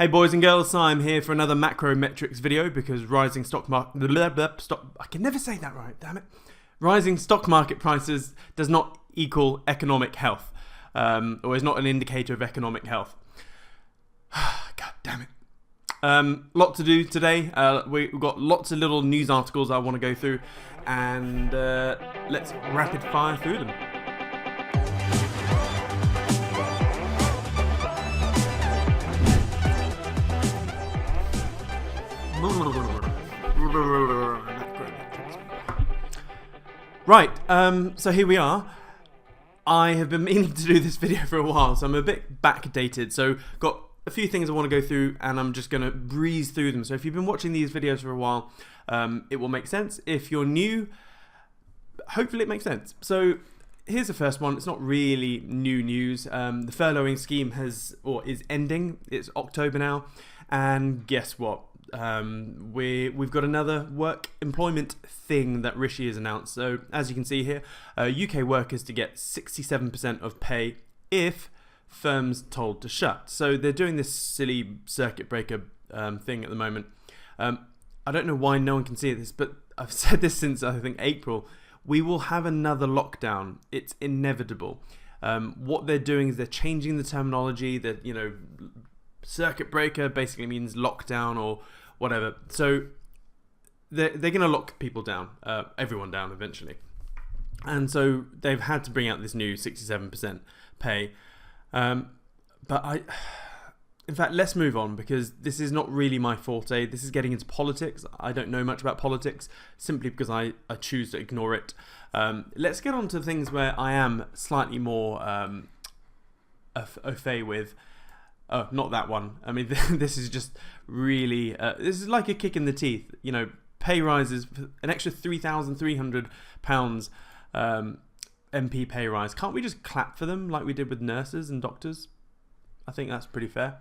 Hey boys and girls, Siam here for another macro metrics video because rising stock market... I can never say that right, damn it. Rising stock market prices does not equal economic health, or is not an indicator of economic health. God damn it. Lot to do today. We've got lots of little news articles I want to go through, and let's rapid fire through them. Right, so here we are. I have been meaning to do this video for a while, so I'm a bit backdated. So got a few things I want to go through, and I'm just going to breeze through them. So if you've been watching these videos for a while, it will make sense. If you're new, hopefully it makes sense. So here's the first one. It's not really new news. The furloughing scheme is ending. It's October now, and guess what? We've got another work employment thing that Rishi has announced. So as you can see here, UK workers to get 67% of pay if firms told to shut. So they're doing this silly circuit breaker thing at the moment. I don't know why no one can see this, but I've said this since I think April. We will have another lockdown. It's inevitable. What they're doing is they're changing the terminology. That circuit breaker basically means lockdown or whatever. So they're going to lock people down, everyone down eventually. And so they've had to bring out this new 67% pay. But in fact, let's move on because this is not really my forte. This is getting into politics. I don't know much about politics simply because I choose to ignore it. Let's get on to things where I am slightly more au fait with. Oh, not that one. I mean, this is just really, this is like a kick in the teeth. You know, pay rises, an extra £3,300 MP pay rise. Can't we just clap for them like we did with nurses and doctors? I think that's pretty fair.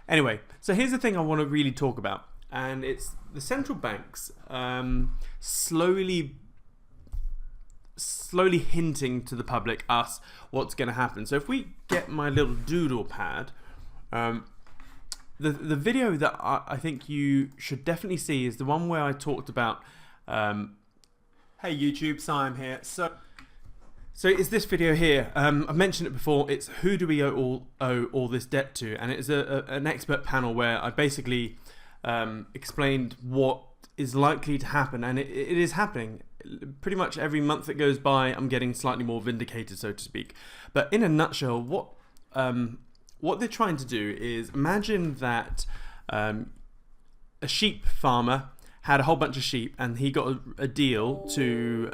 Anyway, so here's the thing I want to really talk about. And it's the central banks slowly hinting to the public, us, what's going to happen. So if we get my little doodle pad... the video that I think you should definitely see is the one where I talked about hey YouTube, Siam here. So it's this video here. I've mentioned it before. It's who do we owe all this debt to, and it's an expert panel where I basically explained what is likely to happen, and it is happening. Pretty much every month that goes by, I'm getting slightly more vindicated, so to speak. But in a nutshell, what they're trying to do is imagine that a sheep farmer had a whole bunch of sheep and he got a deal to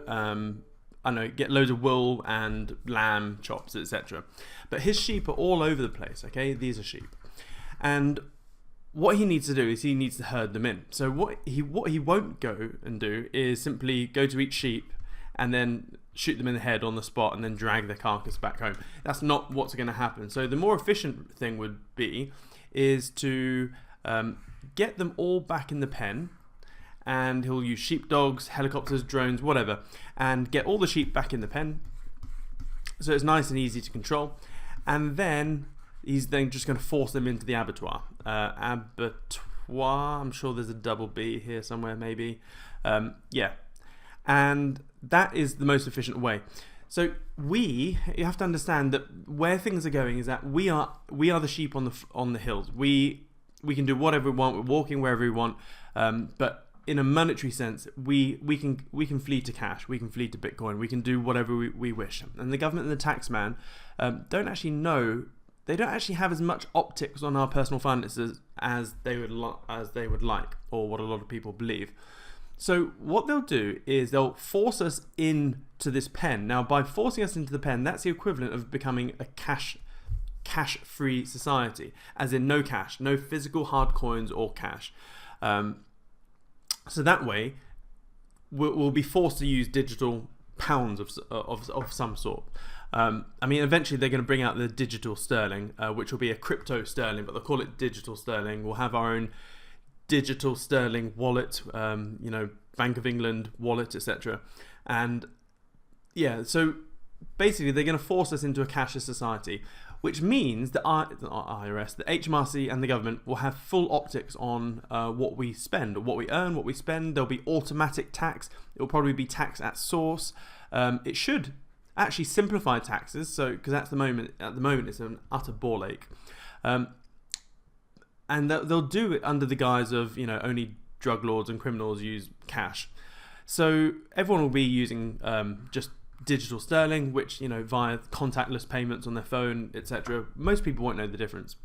get loads of wool and lamb chops, etc. But his sheep are all over the place. Okay, these are sheep, and what he needs to do is he needs to herd them in. So what he won't go and do is simply go to each sheep and then shoot them in the head on the spot and then drag their carcass back home. That's not what's going to happen. So the more efficient thing would be is to get them all back in the pen, and he'll use sheepdogs, helicopters, drones, whatever, and get all the sheep back in the pen so it's nice and easy to control. And then he's then just going to force them into the abattoir. Abattoir, I'm sure there's a double B here somewhere maybe. Yeah. And that is the most efficient way. So you have to understand that where things are going is that we are the sheep on the hills. We can do whatever we want. We're walking wherever we want. But in a monetary sense, we can flee to cash. We can flee to Bitcoin. We can do whatever we wish. And the government and the tax man don't actually know. They don't actually have as much optics on our personal finances as they would like, or what a lot of people believe. So what they'll do is they'll force us into this pen. Now, by forcing us into the pen, that's the equivalent of becoming a cash-free society, as in no cash, no physical hard coins or cash. So that way, we'll be forced to use digital pounds of some sort. I mean, eventually they're going to bring out the digital sterling, which will be a crypto sterling, but they'll call it digital sterling. We'll have our own digital sterling wallet, Bank of England wallet, etc. And yeah, so basically they're going to force us into a cashless society, which means the IRS, the HMRC and the government will have full optics on what we spend, or what we earn, what we spend. There'll be automatic tax. It will probably be tax at source. It should actually simplify taxes, so because at the moment it's an utter ball ache. And they'll do it under the guise of, only drug lords and criminals use cash. So everyone will be using just digital sterling, which, via contactless payments on their phone, etc. Most people won't know the difference.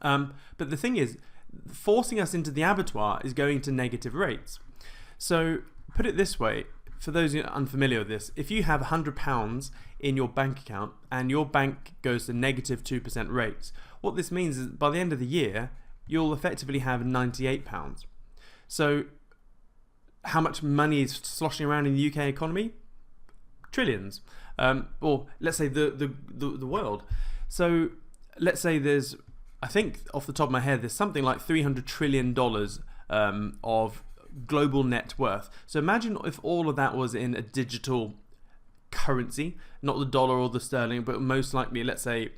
But the thing is, forcing us into the abattoir is going to negative rates. So put it this way, for those who are unfamiliar with this, if you have £100 in your bank account and your bank goes to negative 2% rates, what this means is by the end of the year, you'll effectively have £98. So how much money is sloshing around in the UK economy? Trillions. Or let's say the world. So let's say there's, I think off the top of my head, there's something like $300 trillion of global net worth. So imagine if all of that was in a digital currency, not the dollar or the sterling, but most likely, let's say,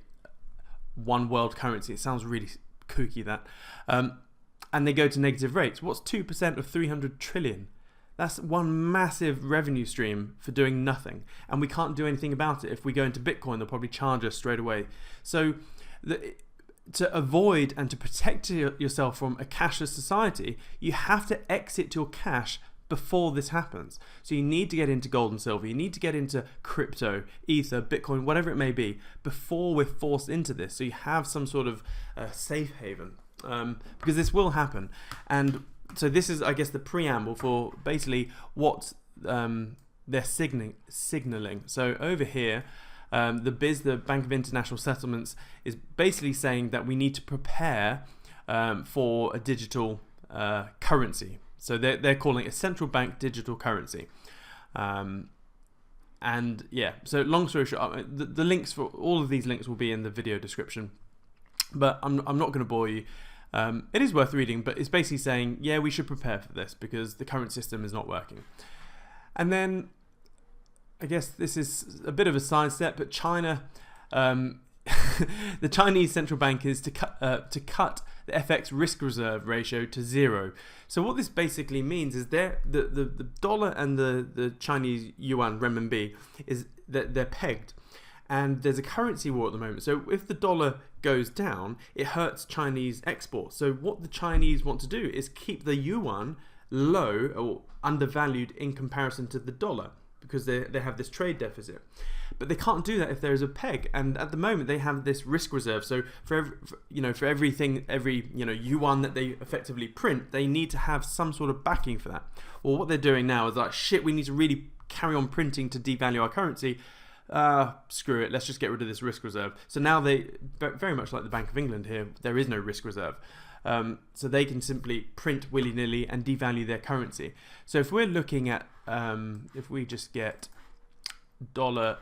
one world currency. It sounds really kooky, that. And they go to negative rates. What's 2% of 300 trillion? That's one massive revenue stream for doing nothing. And we can't do anything about it. If we go into Bitcoin, they'll probably charge us straight away. So to avoid and to protect yourself from a cashless society, you have to exit your cash before this happens. So you need to get into gold and silver, you need to get into crypto, ether, Bitcoin, whatever it may be, before we're forced into this. So you have some sort of safe haven, because this will happen. And so this is, I guess, the preamble for basically what they're signaling. So over here, the Bank of International Settlements, is basically saying that we need to prepare for a digital currency. So they're calling it a central bank digital currency. And yeah, so long story short, the links for all of these links will be in the video description. But I'm not going to bore you. It is worth reading, but it's basically saying, yeah, we should prepare for this because the current system is not working. And then, I guess this is a bit of a sidestep, but China, the Chinese central bank is to cut the FX risk reserve ratio to 0. So what this basically means is the dollar and the Chinese yuan renminbi is that they're pegged, and there's a currency war at the moment. So if the dollar goes down, it hurts Chinese exports. So what the Chinese want to do is keep the yuan low or undervalued in comparison to the dollar, because they have this trade deficit. But they can't do that if there is a peg, and at the moment they have this risk reserve. So for every yuan that they effectively print, they need to have some sort of backing for that. Well, what they're doing now is like, shit, we need to really carry on printing to devalue our currency. Screw it, let's just get rid of this risk reserve. So now they, very much like the Bank of England here, there is no risk reserve. So they can simply print willy-nilly and devalue their currency. So if we're looking at, if we just get dollar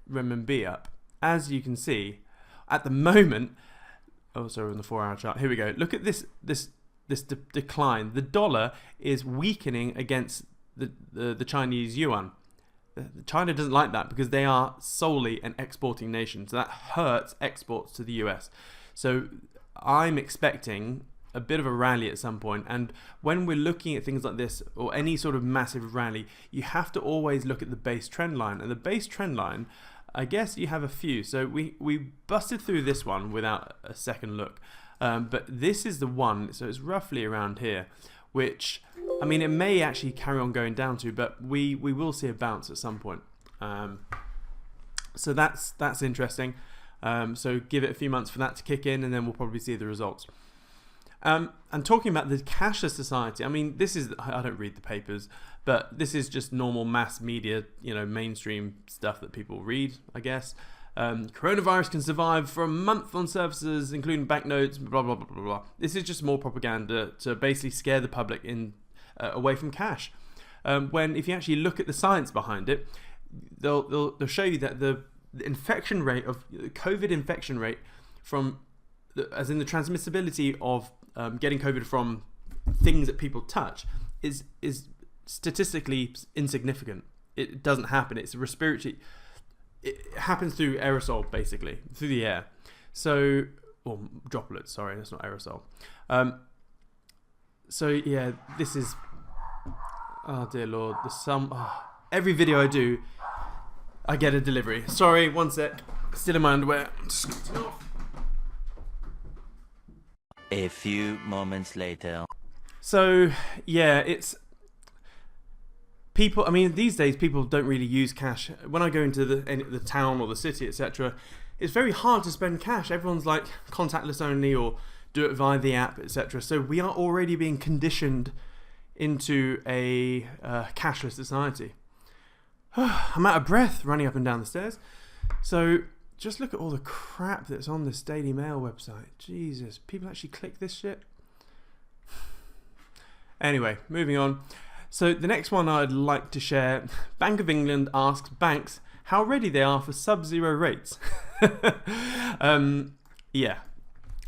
renminbi up, as you can see, at the moment, oh, sorry, on the 4-hour chart, here we go. Look at this decline. The dollar is weakening against the Chinese yuan. China doesn't like that because they are solely an exporting nation, so that hurts exports to the US. So I'm expecting a bit of a rally at some point, and when we're looking at things like this or any sort of massive rally, you have to always look at the base trend line. And the base trend line, I guess you have a few. So we busted through this one without a second look, but this is the one, so it's roughly around here, which, I mean, it may actually carry on going down to, but we will see a bounce at some point. So that's interesting. So give it a few months for that to kick in, and then we'll probably see the results. And talking about the cashless society, I mean, this is, I don't read the papers, but this is just normal mass media, mainstream stuff that people read, I guess. Coronavirus can survive for a month on services, including banknotes, blah, blah, blah, blah, blah. This is just more propaganda to basically scare the public away from cash. When if you actually look at the science behind it, they'll show you that the infection rate of COVID infection rate as in the transmissibility of getting COVID from things that people touch is statistically insignificant. It doesn't happen. It's a respiratory. it happens through aerosol, basically, through the air. So, or droplets, sorry, that's not aerosol. So yeah, this is, oh dear Lord, every video I do, I get a delivery. Sorry, one sec, still in my underwear. Just scooting off. A few moments later. So yeah, it's people. I mean, these days people don't really use cash. When I go into the town or the city, etc., it's very hard to spend cash. Everyone's like contactless only or do it via the app, etc. So we are already being conditioned into a cashless society. I'm out of breath running up and down the stairs. So just look at all the crap that's on this Daily Mail website. Jesus, people actually click this shit? Anyway, moving on. So the next one I'd like to share, Bank of England asks banks how ready they are for sub-zero rates. Yeah.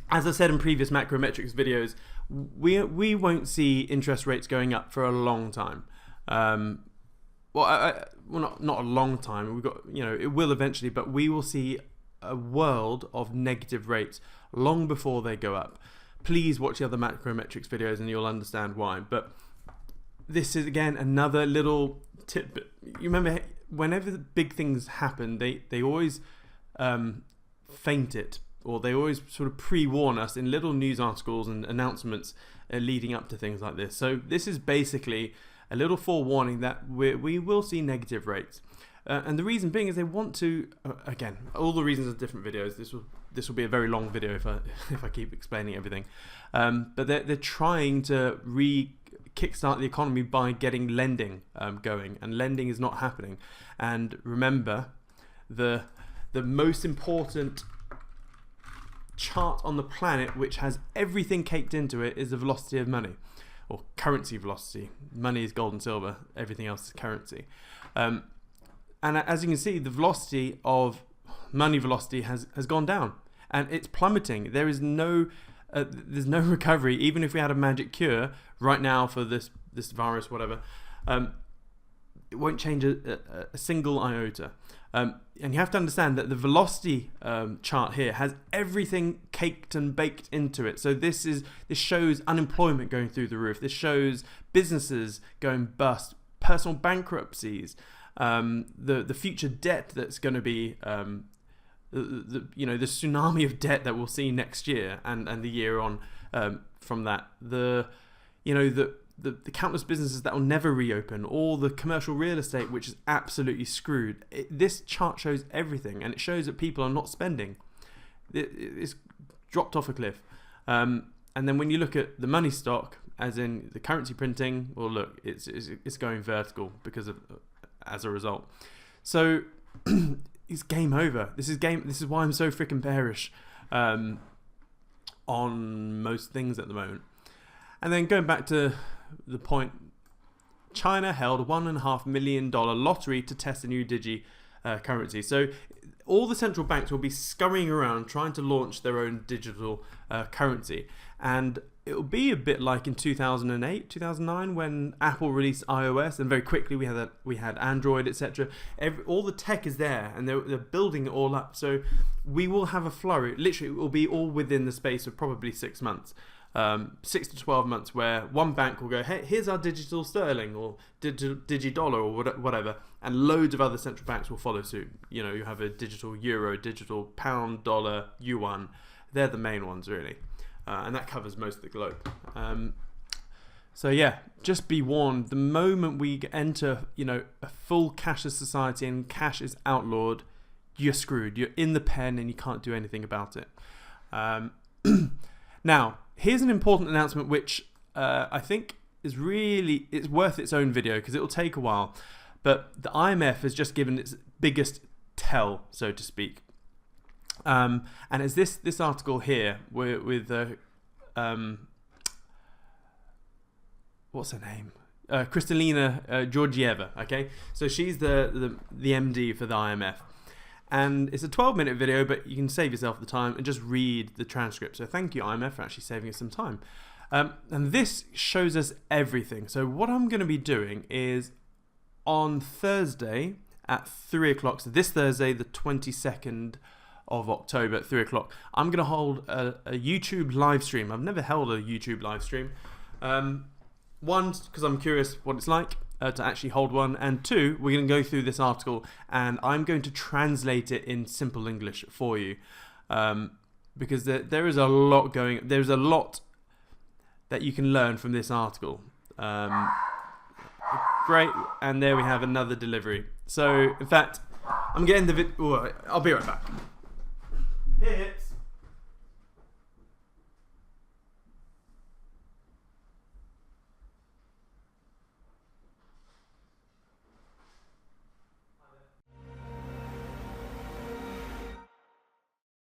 As I said in previous macrometrics videos, we won't see interest rates going up for a long time. Well, not a long time. We've got, it will eventually, but we will see a world of negative rates long before they go up. Please watch the other macrometrics videos and you'll understand why. But this is again another little tidbit. You remember, whenever the big things happen, they always feint it, or they always sort of pre-warn us in little news articles and announcements leading up to things like this. So this is basically a little forewarning that we will see negative rates. And the reason being is they want to, again, all the reasons are different videos. This will be a very long video if I keep explaining everything. But they're trying to kickstart the economy by getting lending going, and lending is not happening. And remember, the most important chart on the planet, which has everything caked into it, is the velocity of money, or currency velocity. Money is gold and silver, everything else is currency. And as you can see, the velocity of money velocity has gone down, and it's plummeting. There is there's no recovery. Even if we had a magic cure right now for this virus, whatever, it won't change a single iota. And you have to understand that the velocity chart here has everything caked and baked into it. So this shows unemployment going through the roof. This shows businesses going bust, personal bankruptcies, the future debt that's going to be the tsunami of debt that we'll see next year and the year on from that. The countless businesses that will never reopen, all the commercial real estate which is absolutely screwed. This chart shows everything, and it shows that people are not spending. It's dropped off a cliff. And then when you look at the money stock, as in the currency printing, well, look, it's going vertical as a result. So it's game over. This is why I'm so freaking bearish on most things at the moment. And then going back to the point, China held a $1.5 million lottery to test a new currency. So all the central banks will be scurrying around trying to launch their own digital currency. And it will be a bit like in 2008, 2009 when Apple released iOS, and very quickly we had Android, etc. All the tech is there, and they're building it all up. So we will have a flurry. Literally, it will be all within the space of probably 6 months. 6 to 12 months, where one bank will go, hey, here's our digital sterling or digidollar or whatever, and loads of other central banks will follow suit. You have a digital euro, digital pound, dollar, yuan. They're the main ones, really, and that covers most of the globe. So yeah, just be warned. The moment we enter, a full cashless society and cash is outlawed, you're screwed. You're in the pen and you can't do anything about it. Now, here's an important announcement which I think it's worth its own video because it will take a while. But the IMF has just given its biggest tell, so to speak. And it's this article here with what's her name? Kristalina Georgieva. Okay, so she's the MD for the IMF. And it's a 12-minute video, but you can save yourself the time and just read the transcript. So thank you, IMF, for actually saving us some time. And this shows us everything. So what I'm going to be doing is on Thursday at 3 o'clock. So this Thursday, the 22nd of October at 3 o'clock, I'm going to hold a YouTube live stream. I've never held a YouTube live stream. One, because I'm curious what it's like to actually hold one, and two, we're going to go through this article and I'm going to translate it in simple English for you, because there is a lot there's a lot that you can learn from this article. Great, and there we have another delivery. So in fact, I'm getting the I'll be right back. Here.